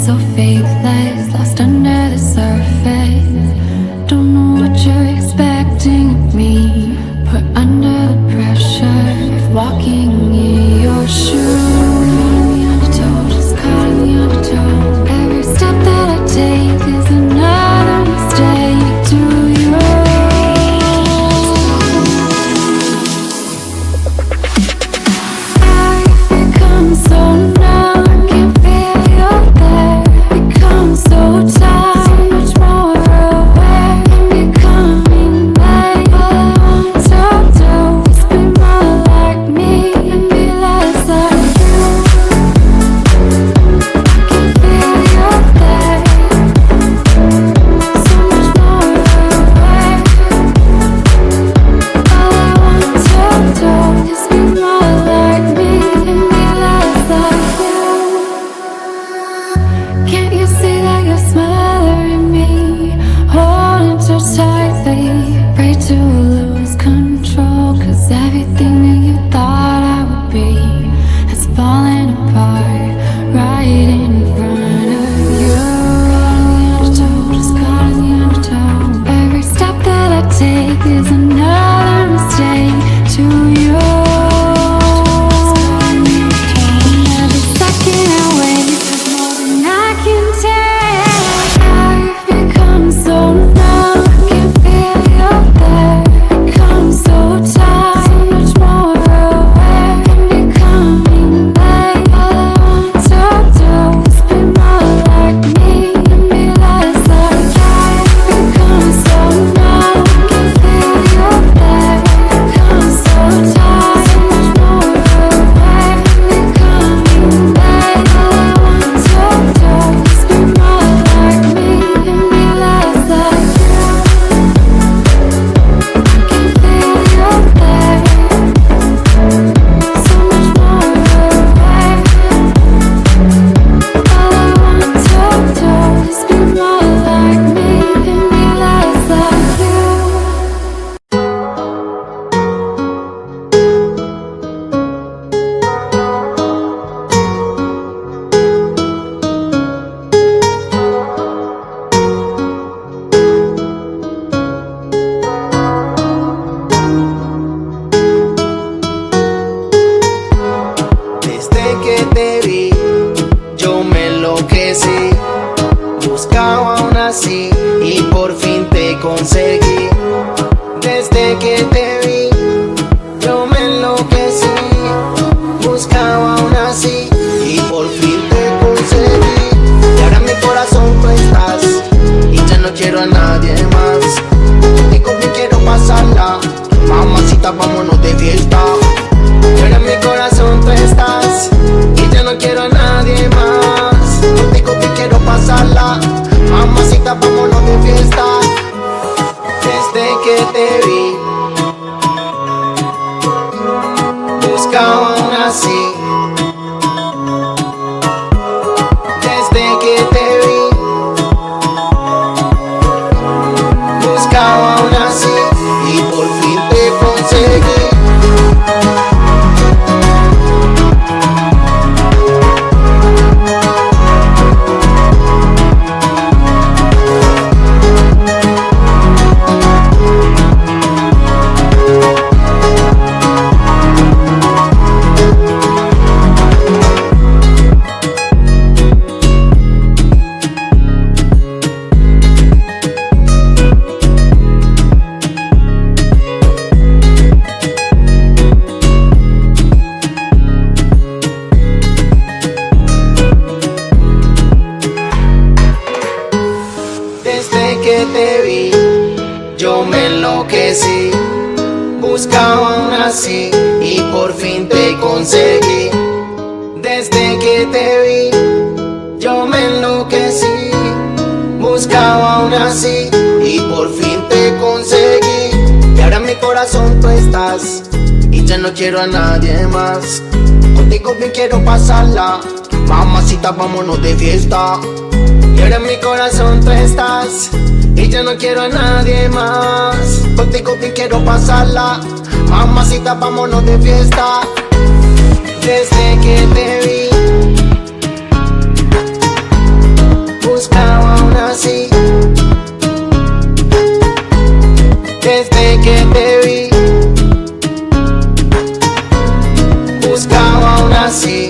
so faithless, lost under the surface. Don't know what you're expecting of me. Put under the pressure of walking in your shoes. Just caught in the undertow. Every step that I take is another mistake to you. Quiero a nadie más. Contigo bien quiero pasarla. Mamacita, vámonos de fiesta. Y ahora en mi corazón tú estás. Y yo no quiero a nadie más. Contigo bien quiero pasarla. Mamacita, vámonos de fiesta. Desde que te vi buscaba una así. Desde que te vi, buscaba una así.